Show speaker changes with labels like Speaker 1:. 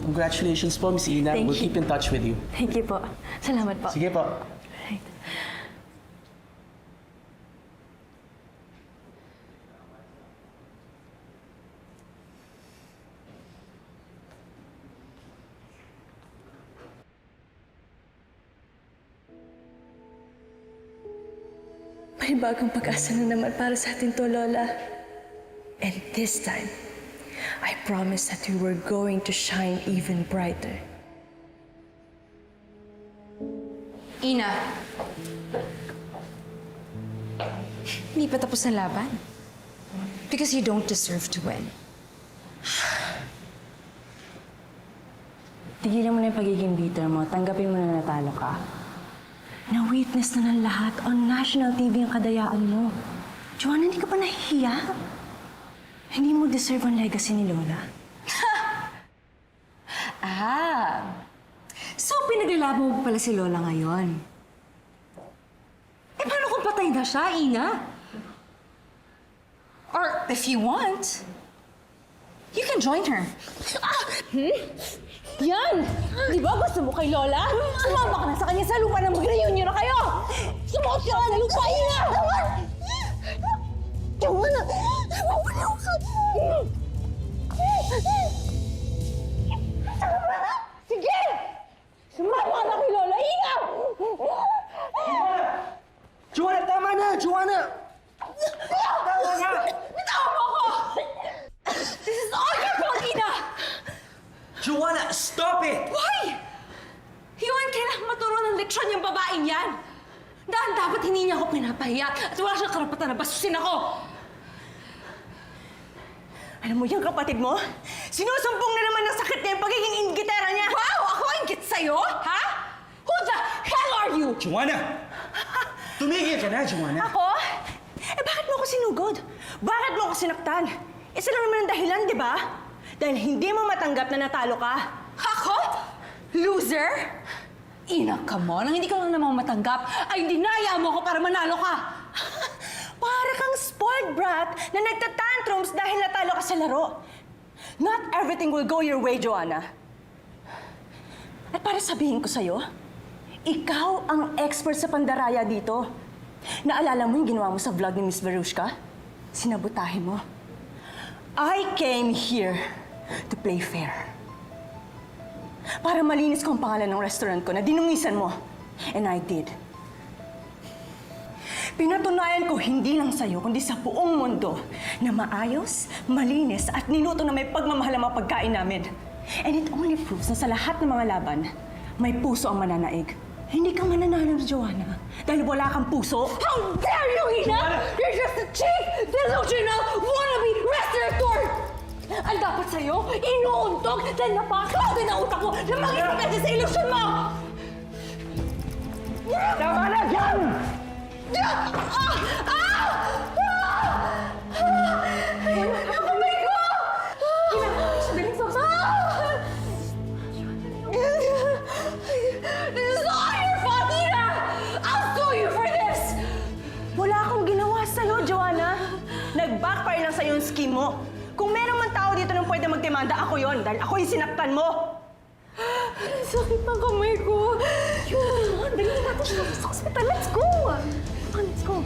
Speaker 1: Congratulations po, Miss Ina.
Speaker 2: Thank
Speaker 1: We'll
Speaker 2: you.
Speaker 1: keep in touch with you.
Speaker 2: Thank you po. Salamat po.
Speaker 1: Sige po.
Speaker 2: Right. May bagong pag-asa na naman para sa atin to, Lola. And this time, I promised that we were going to shine even brighter.
Speaker 3: Ina, hindi pa tapos ang laban. Because you don't deserve to win.
Speaker 2: Tigilan mo na yung pagiging bitter mo. Tanggapin mo na natalo ka. Na-witness na ng lahat on national TV ang kadayaan mo. Joanna, hindi ka pa nahihiya? Hindi mo deserve ang legacy ni Lola.
Speaker 3: So pinaglalaban mo pala si Lola ngayon? Eh, paano kung patay na siya, Ina? Or if you want, you can join her.
Speaker 2: Yan! Di ba gusto mo kay Lola? Sumama ka na sa kanya sa lupa na mag-reunion na kayo! Sumuot ka na lupa, Ina! Joanna! Mawala ka! Sige! Sumama na kay Lola, Ina!
Speaker 1: Joanna, tama na! Joanna! Tama na!
Speaker 2: Bitawan mo ko! This is all your fault, Ina!
Speaker 1: Joanna, stop it!
Speaker 2: Why? Yun, kailangan maturo ng leksyon yung babaeng yan. Dahil dapat hindi niya ako pinapahiya at wala siyang karapatan na basusin ako. Alam mo yung kapatid mo? Sinusumbong na naman ng sakit niya yung pagiging inggitera niya. Wow! Ako inggit sa'yo? Ha? Who the hell are you?
Speaker 1: Joanna! Tumigil ka na, Joanna!
Speaker 2: Ako? Eh bakit mo ako sinugod? Bakit mo ako sinaktan? Isa lang naman ang dahilan, di ba? Dahil hindi mo matanggap na natalo ka. Ako? Loser?
Speaker 3: Ina, come on. Ang hindi ko lang namang matanggap ay dinaya mo ako para manalo ka.
Speaker 2: Para kang spoiled brat na nagtatantrums dahil natalo ka sa laro. Not everything will go your way, Joanna. At para sabihin ko sa'yo, ikaw ang expert sa pandaraya dito. Naalala mo yung ginawa mo sa vlog ni Miss Verushka? Sinabutahin mo. I came here to play fair. Para malinis ko ang pangalan ng restaurant ko na dinungisan mo. And I did. Pinatunayan ko hindi lang sa'yo, kundi sa buong mundo na maayos, malinis at niluto na may pagmamahal ang mga pagkain namin. And it only proves na sa lahat ng mga laban, may puso ang mananaig. Hindi ka mananalo, Joanna, dahil wala kang puso. How dare you, Ina! You're just a cheap, delusional, wannabe restaurateur! Ang dapat sa'yo, inuuntog dahil napakakawin ang utak mo na mag-ipagkasi sa ilusyon mo!
Speaker 1: Tama na dyan!
Speaker 2: Ang kamay ko! Sadaling saksak! This is all your fault, Ina! I'll sue you for this! Wala akong ginawa sa'yo, Joanna. Nag-backfire lang sa'yo yung scheme mo. Kung meron man tao dito nang pwede magdemanda, ako yon dahil ako yung sinaktan mo. Sakit ng kamay ko. Dali natin siya sa hospital. Let's go! Come on, let's go.